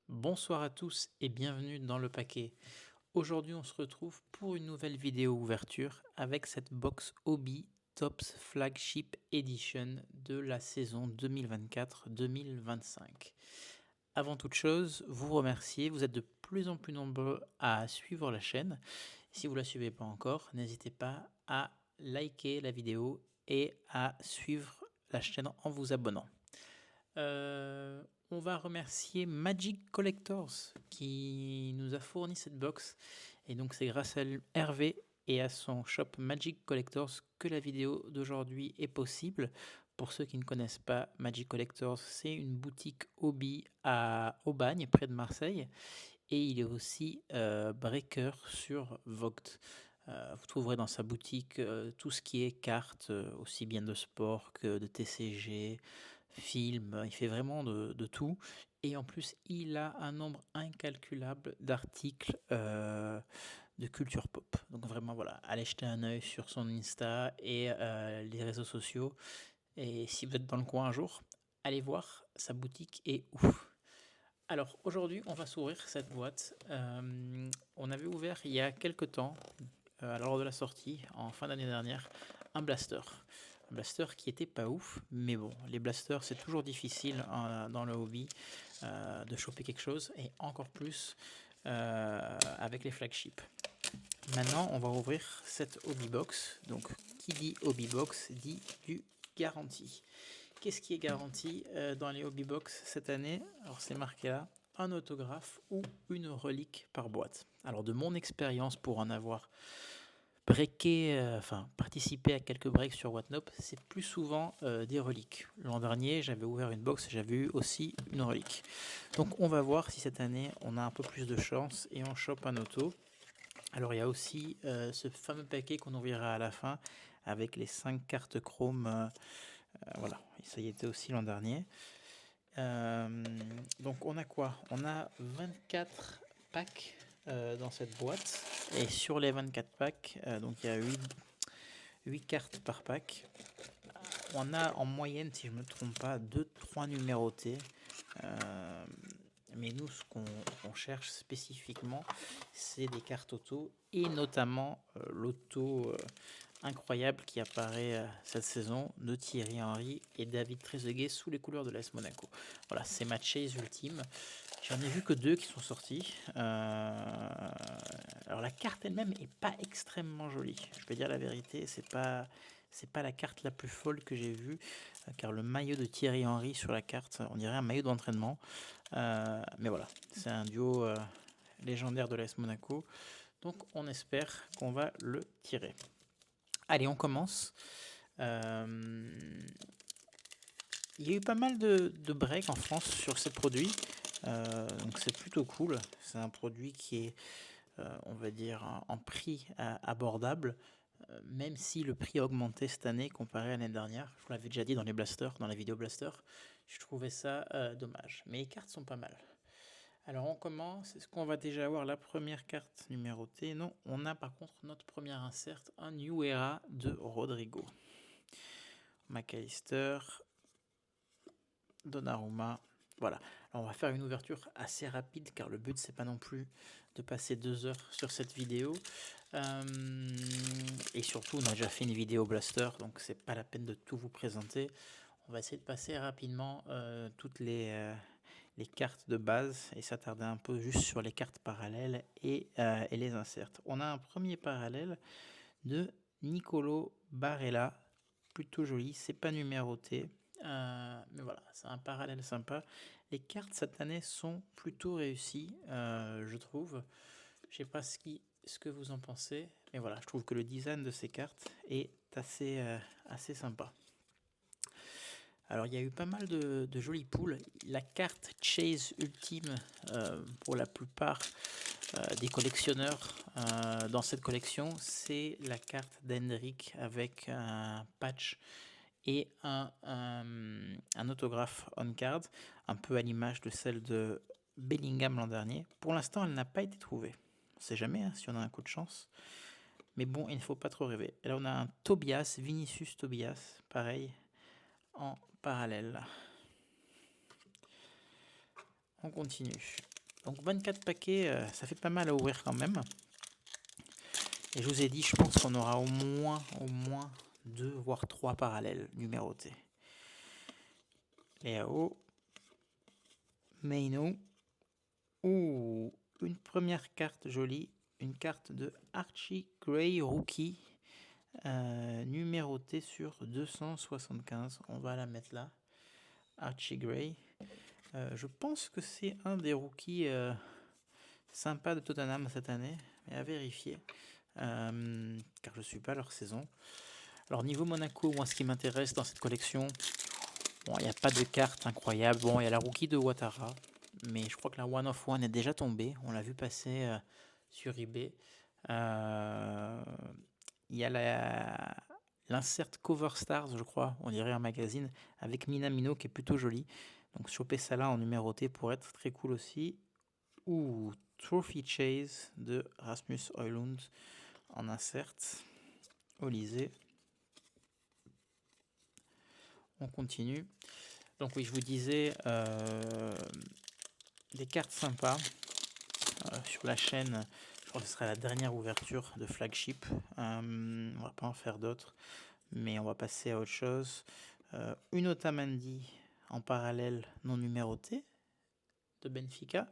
Bonsoir à tous et bienvenue dans le paquet. Aujourd'hui on se retrouve pour une nouvelle vidéo ouverture avec cette box Hobby Tops Flagship Edition de la saison 2024-2025. Avant toute chose, vous remercier, vous êtes de plus en plus nombreux à suivre la chaîne. Si vous ne la suivez pas encore, n'hésitez pas à liker la vidéo et à suivre la chaîne en vous abonnant. On va remercier Magic Collectors qui nous a fourni cette box. Et donc c'est grâce à Hervé et à son shop Magic Collectors que la vidéo d'aujourd'hui est possible. Pour ceux qui ne connaissent pas Magic Collectors, c'est une boutique hobby à Aubagne, près de Marseille. Et il est aussi breaker sur Vogt. Vous trouverez dans sa boutique tout ce qui est cartes, aussi bien de sport que de TCG, films, il fait vraiment de tout. Et en plus, il a un nombre incalculable d'articles de culture pop. Donc vraiment, voilà, allez jeter un œil sur son Insta et les réseaux sociaux. Et si vous êtes dans le coin un jour, allez voir, sa boutique est ouf. Alors aujourd'hui, on va s'ouvrir cette boîte. On avait ouvert il y a quelques temps, lors de la sortie, en fin d'année dernière, un blaster. Un blaster qui était pas ouf, mais bon, les blasters c'est toujours difficile dans le hobby de choper quelque chose, et encore plus avec les flagships. Maintenant, on va ouvrir cette hobby box. Donc, qui dit hobby box dit du garanti. Qu'est-ce qui est garanti dans les hobby box cette année? Alors c'est marqué là, un autographe ou une relique par boîte. Alors de mon expérience pour en avoir breaké, participé à quelques breaks sur Whatnop, c'est plus souvent des reliques. L'an dernier, j'avais ouvert une box et j'avais eu aussi une relique. Donc on va voir si cette année on a un peu plus de chance et on chope un auto. Alors il y a aussi ce fameux paquet qu'on ouvrira à la fin avec les 5 cartes chrome. Voilà, ça y était aussi l'an dernier. Donc on a quoi? On a 24 packs dans cette boîte. Et sur les 24 packs, donc il y a 8 cartes par pack. On a en moyenne, si je ne me trompe pas, 2-3 numérotés. Mais nous, ce qu'on cherche spécifiquement, c'est des cartes auto, et notamment l'auto incroyable qui apparaît cette saison de Thierry Henry et David Trezeguet sous les couleurs de l'AS Monaco. Voilà, c'est ma chase ultime. J'en ai vu que 2 qui sont sortis. Alors la carte elle-même est pas extrêmement jolie. Je vais dire la vérité, c'est pas la carte la plus folle que j'ai vue, car le maillot de Thierry Henry sur la carte, on dirait un maillot d'entraînement. Mais voilà, c'est un duo légendaire de l'AS Monaco. Donc on espère qu'on va le tirer. Allez, on commence. Il y a eu pas mal de breaks en France sur ces produits. Donc c'est plutôt cool. C'est un produit qui est, on va dire, en prix abordable. Même si le prix a augmenté cette année comparé à l'année dernière. Je vous l'avais déjà dit dans les blasters, dans la vidéo blaster. Je trouvais ça dommage. Mais les cartes sont pas mal. Alors on commence. Est-ce qu'on va déjà avoir la première carte numérotée? Non, on a par contre notre première insert, un New Era de Rodrigo. McAllister, Donnarumma. Voilà. Alors on va faire une ouverture assez rapide car le but c'est pas non plus de passer 2 heures sur cette vidéo. Et surtout on a déjà fait une vidéo blaster, donc c'est pas la peine de tout vous présenter. On va essayer de passer rapidement toutes les cartes de base et s'attarder un peu juste sur les cartes parallèles et les inserts. On a un premier parallèle de Nicolo Barella, plutôt joli, c'est pas numéroté, mais voilà, c'est un parallèle sympa. Les cartes cette année sont plutôt réussies, je trouve. Je sais pas ce que vous en pensez, mais voilà, je trouve que le design de ces cartes est assez sympa. Alors il y a eu pas mal de jolies poules. La carte Chase ultime pour la plupart des collectionneurs dans cette collection, c'est la carte d'Hendrick avec un patch et un autographe on-card, un peu à l'image de celle de Bellingham l'an dernier. Pour l'instant, elle n'a pas été trouvée. On ne sait jamais hein, si on a un coup de chance. Mais bon, il ne faut pas trop rêver. Et là, on a un Tobias, Vinicius Tobias, pareil, en parallèle. On continue. Donc 24 paquets, ça fait pas mal à ouvrir quand même. Et je vous ai dit, je pense qu'on aura au moins 2 voire 3 parallèles numérotés. Léo, Maino. Ouh, une première carte jolie, une carte de Archie Gray Rookie, numérotée sur 275. On va la mettre là. Archie Gray. Je pense que c'est un des rookies sympas de Tottenham cette année, mais à vérifier, car je ne suis pas leur saison. Alors niveau Monaco, moi ce qui m'intéresse dans cette collection, bon, il n'y a pas de carte incroyable. Bon, il y a la rookie de Ouattara, mais je crois que la One of One est déjà tombée. On l'a vu passer sur eBay. Il y a l'insert Cover Stars, je crois, on dirait un magazine, avec Minamino qui est plutôt joli. Donc choper ça là en numéroté pourrait être très cool aussi. Ou Trophy Chase de Rasmus Højlund en insert. Olysée. On continue. Donc oui, je vous disais, des cartes sympas sur la chaîne. Je crois que ce sera la dernière ouverture de Flagship. On va pas en faire d'autres, mais on va passer à autre chose. Une Otamendi en parallèle non numéroté de Benfica.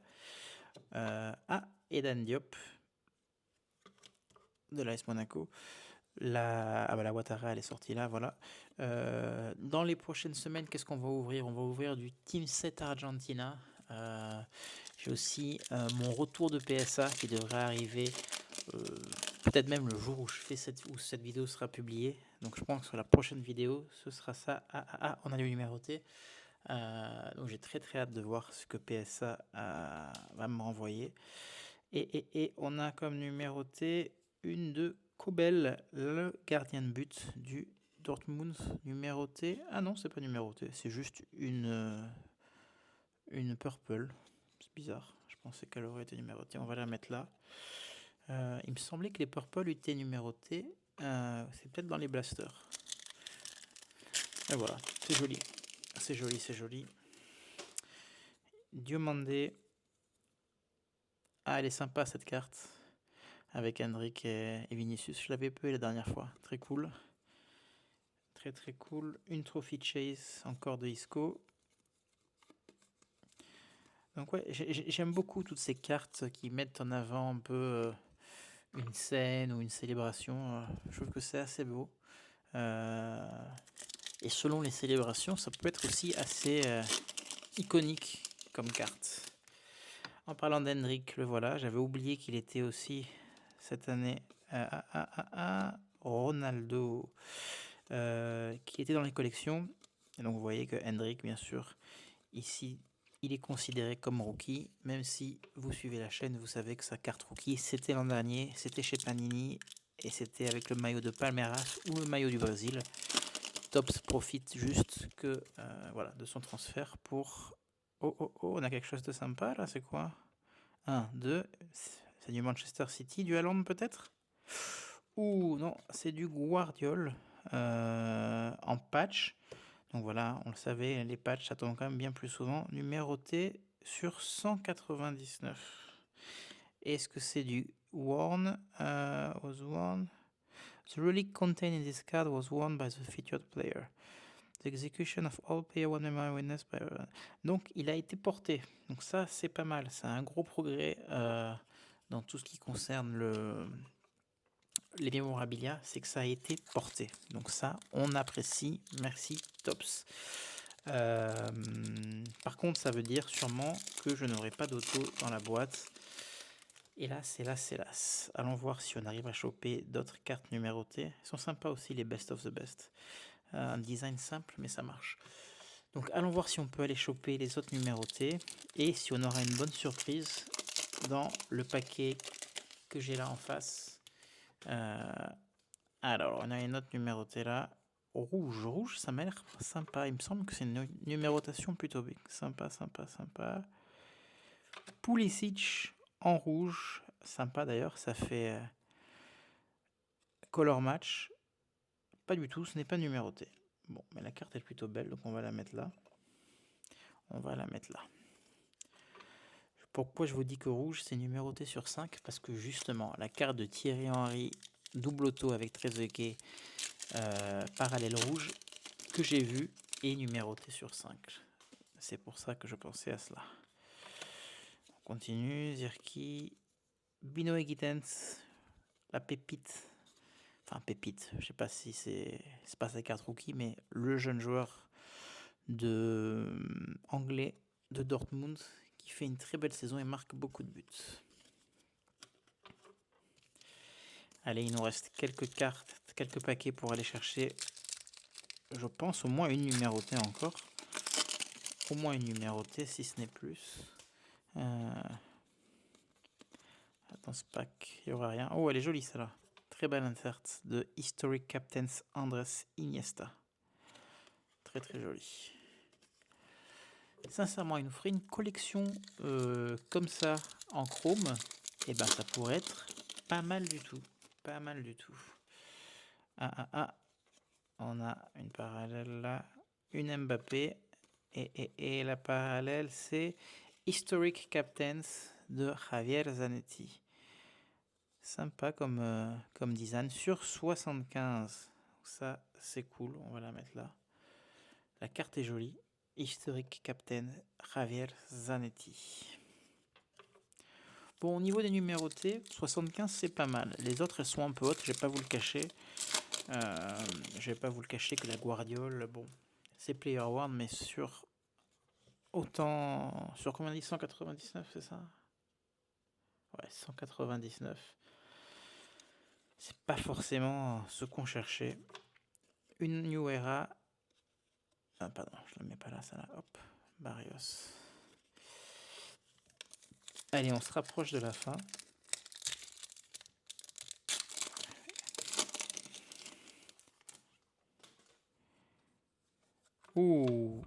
Eden Diop de l'AS Monaco. La Ouattara, elle est sortie là, voilà. Dans les prochaines semaines, qu'est-ce qu'on va ouvrir? On va ouvrir du Team 7 Argentina. J'ai aussi mon retour de PSA qui devrait arriver peut-être même le jour où cette vidéo sera publiée. Donc je pense que la prochaine vidéo, ce sera ça. On a le numéroté. Donc j'ai très hâte de voir ce que PSA va me renvoyer. Et on a comme numéroté une de Kobel, le gardien de but du Dortmund, numéroté. Ah non, c'est pas numéroté, c'est juste une purple. C'est bizarre, je pensais qu'elle aurait été numérotée. On va la mettre là. Il me semblait que les purple étaient numérotés. C'est peut-être dans les blasters. Et voilà, c'est joli. C'est joli, c'est joli. Diomandé. Ah, elle est sympa cette carte. Avec Hendrik et Vinicius. Je l'avais peu la dernière fois. Très cool. Très cool. Une Trophy Chase encore de Isco. Donc ouais, j'aime beaucoup toutes ces cartes qui mettent en avant un peu une scène ou une célébration. Je trouve que c'est assez beau. Et selon les célébrations, ça peut être aussi assez iconique comme carte. En parlant d'Hendrik, le voilà. J'avais oublié qu'il était aussi cette année Ronaldo qui était dans les collections. Et donc vous voyez que Hendrik, bien sûr, ici, il est considéré comme rookie. Même si vous suivez la chaîne, vous savez que sa carte rookie, c'était l'an dernier, c'était chez Panini. Et c'était avec le maillot de Palmeiras ou le maillot du Brésil. Tops profite juste que voilà, de son transfert pour... Oh, on a quelque chose de sympa là, c'est quoi? 1, 2, c'est du Manchester City, du Haaland peut-être? Ouh, non, c'est du Guardiol en patch. Donc voilà, on le savait, les patchs, ça tombe quand même bien plus souvent. Numéroté sur 199. Est-ce que c'est du worn? Was worn? The relic contained in this card was worn by the featured player. The execution of all player one memory witness by... Donc il a été porté. Donc ça c'est pas mal. C'est un gros progrès dans tout ce qui concerne les mémorabilia, c'est que ça a été porté. Donc ça on apprécie. Merci Tops. Par contre ça veut dire sûrement que je n'aurai pas d'auto dans la boîte. Hélas, hélas, hélas. Allons voir si on arrive à choper d'autres cartes numérotées. Elles sont sympas aussi les best of the best. Un design simple mais ça marche. Donc allons voir si on peut aller choper les autres numérotés et si on aura une bonne surprise dans le paquet que j'ai là en face. Alors on a une autre numérotée là. Rouge, ça m'a l'air sympa. Il me semble que c'est une numérotation plutôt big. Sympa. Pulisic en rouge. Sympa d'ailleurs, ça fait color match. Pas du tout, ce n'est pas numéroté. Bon, mais la carte est plutôt belle, donc on va la mettre là. On va la mettre là. Pourquoi je vous dis que rouge, c'est numéroté sur 5? Parce que justement, la carte de Thierry Henry, double auto avec Trezeguet, parallèle rouge, que j'ai vu, est numérotée sur 5. C'est pour ça que je pensais à cela. On continue, Zirki, Bino Egitens, la pépite. Enfin, pépite, je sais pas si c'est pas sa carte rookie, mais le jeune joueur anglais de Dortmund qui fait une très belle saison et marque beaucoup de buts. Allez, il nous reste quelques cartes, quelques paquets pour aller chercher, je pense, au moins une numérotée encore. Au moins une numérotée, si ce n'est plus. Dans ce pack, il n'y aura rien. Oh, elle est jolie celle-là. Très belle insert de Historic Captains Andrés Iniesta. Très très jolie. Sincèrement, il nous ferait une collection comme ça en chrome. Et ben ça pourrait être pas mal du tout. Pas mal du tout. On a une parallèle là. Une Mbappé. Et la parallèle, c'est Historic Captains de Javier Zanetti. Sympa comme design sur 75. Ça, c'est cool. On va la mettre là. La carte est jolie. Historic Captain Javier Zanetti. Bon, au niveau des numérotés, 75 c'est pas mal. Les autres elles sont un peu hautes, je vais pas vous le cacher. Je vais pas vous le cacher que la Guardiola, bon, c'est Player One, mais sur autant. Sur combien dit 199, c'est ça? Ouais, 199. C'est pas forcément ce qu'on cherchait. Une New Era. Ah, pardon, je la mets pas là, ça là. Hop, Barrios. Allez, on se rapproche de la fin. Ouh,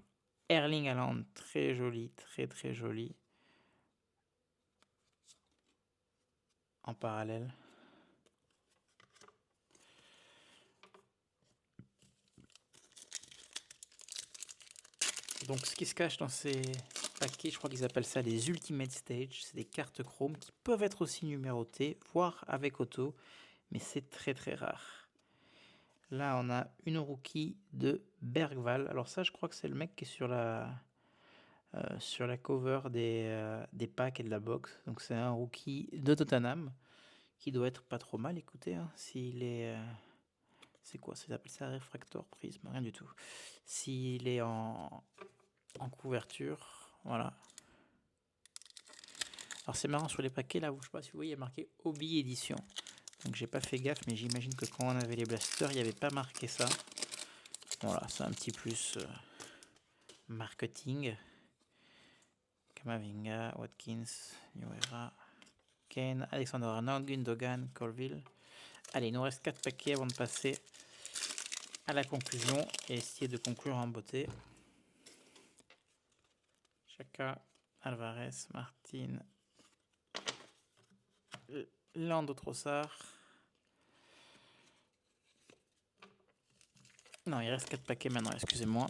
Erling Haaland, très joli, très très joli. En parallèle. Donc ce qui se cache dans ces paquets, je crois qu'ils appellent ça les Ultimate Stage. C'est des cartes chrome qui peuvent être aussi numérotées, voire avec auto, mais c'est très très rare. Là, on a une rookie de Bergvall. Alors ça, je crois que c'est le mec qui est sur la cover des packs et de la box. Donc c'est un rookie de Tottenham qui doit être pas trop mal. Écoutez, hein, s'il est... c'est quoi? Ça s'appelle ça réfractor prisme? Rien du tout. S'il est en couverture, voilà. Alors c'est marrant sur les paquets là, je sais pas si vous voyez, il y a marqué Hobby Edition. Donc j'ai pas fait gaffe, mais j'imagine que quand on avait les blasters, il n'y avait pas marqué ça. Voilà, c'est un petit plus marketing. Kamavinga, Watkins, New Era, Kane, Alexander Arnold, Gundogan, Colville. Allez, il nous reste 4 paquets avant de passer à la conclusion et essayer de conclure en beauté. Chaka, Alvarez, Martin, Lando Trossard. Non, il reste 4 paquets maintenant, excusez-moi.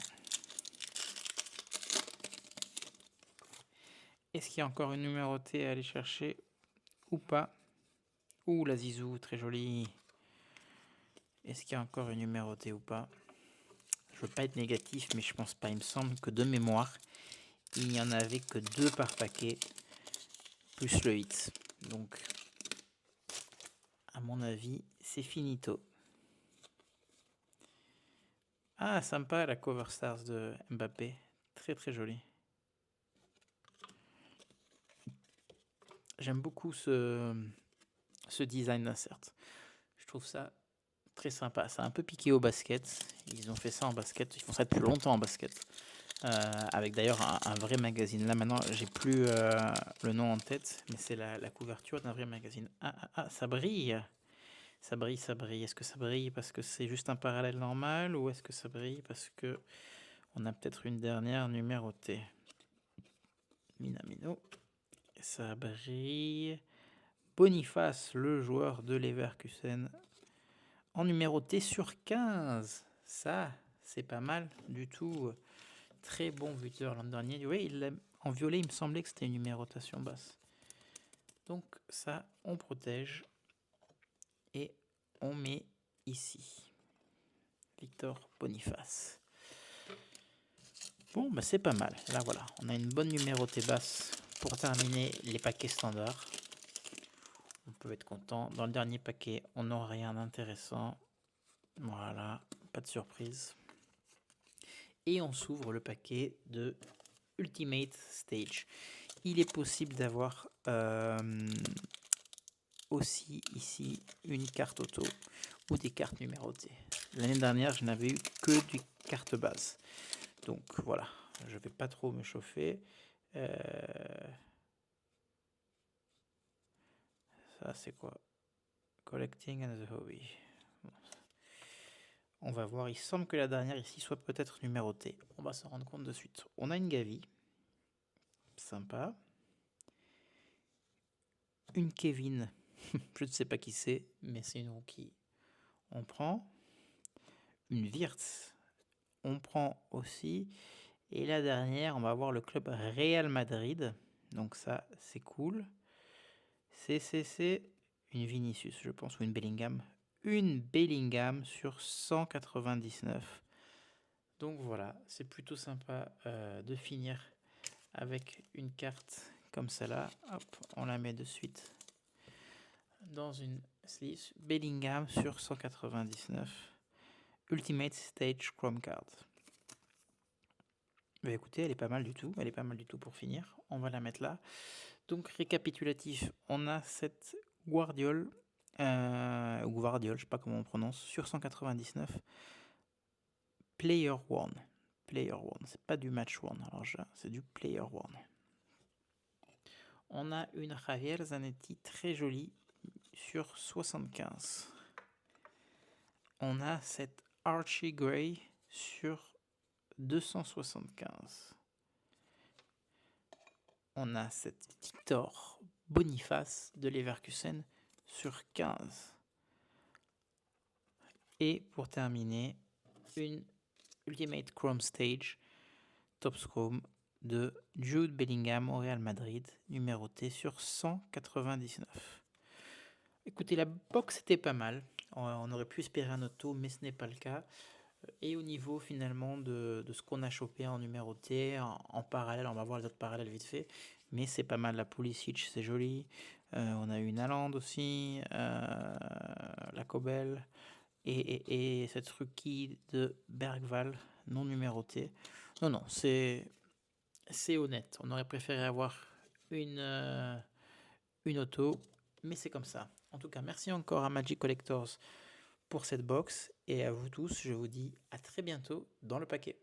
Est-ce qu'il y a encore une numérotée à aller chercher ou pas? Ouh, la Zizou, très jolie. Est-ce qu'il y a encore une numérotée ou pas? Je veux pas être négatif, mais je pense pas. Il me semble que de mémoire, il n'y en avait que 2 par paquet, plus le hit. Donc, à mon avis, c'est finito. Ah, sympa la cover stars de Mbappé. Très très jolie. J'aime beaucoup ce design d'insert. Je trouve ça très sympa. C'est un peu piqué au basket. Ils ont fait ça en basket. Ils font ça depuis longtemps en basket. Avec d'ailleurs un vrai magazine. Là maintenant, j'ai plus le nom en tête, mais c'est la couverture d'un vrai magazine. Ah, ça brille. Ça brille, ça brille. Est-ce que ça brille parce que c'est juste un parallèle normal ou est-ce que ça brille parce que on a peut-être une dernière numérotée? Minamino. Ça brille. Boniface, le joueur de Leverkusen, en numéroté sur 15. Ça, c'est pas mal du tout. Très bon buteur l'an dernier. Oui, en violet, il me semblait que c'était une numérotation basse. Donc ça, on protège et on met ici Victor Boniface. Bon, bah c'est pas mal. Là, voilà, on a une bonne numérotée basse pour terminer les paquets standards. On peut être content. Dans le dernier paquet, on n'aura rien d'intéressant. Voilà, pas de surprise. Et on s'ouvre le paquet de Ultimate Stage. Il est possible d'avoir aussi ici une carte auto ou des cartes numérotées. L'année dernière, je n'avais eu que des cartes bases. Donc voilà, je ne vais pas trop me chauffer. Ça, c'est quoi? Collecting and the hobby. Bon. On va voir, il semble que la dernière ici soit peut-être numérotée. On va s'en rendre compte de suite. On a une Gavi. Sympa. Une Kevin. Je ne sais pas qui c'est, mais c'est une rookie. On prend. Une Wirtz. On prend aussi. Et la dernière, on va voir le club Real Madrid. Donc ça, c'est cool. C'est une Vinicius, je pense, ou une Bellingham. Une Bellingham sur 199. Donc voilà, c'est plutôt sympa de finir avec une carte comme celle-là. Hop, on la met de suite dans une sleeve. Bellingham sur 199. Ultimate Stage Chrome Card. Bah écoutez, elle est pas mal du tout. Elle est pas mal du tout pour finir. On va la mettre là. Donc récapitulatif, on a cette Guardiol, ou Guardiol, je sais pas comment on prononce, sur 199. Player One. Player One, c'est pas du Match One, alors c'est du Player One. On a une Javier Zanetti très jolie sur 75. On a cette Archie Gray sur 275. On a cette Victor Boniface de Leverkusen sur 15. Et pour terminer, une Ultimate Chrome Stage Top Chrome de Jude Bellingham au Real Madrid, numéroté sur 199. Écoutez, la box était pas mal. On aurait pu espérer un auto, mais ce n'est pas le cas. Et au niveau finalement de ce qu'on a chopé en numéroté, en parallèle, on va voir les autres parallèles vite fait, mais c'est pas mal. La Pulisic, c'est joli. On a eu une Haaland aussi, la Kobel et cette rookie de Bergval non numérotée. Non, c'est honnête. On aurait préféré avoir une auto, mais c'est comme ça. En tout cas, merci encore à Magic Collectors pour cette box et à vous tous, je vous dis à très bientôt dans le paquet.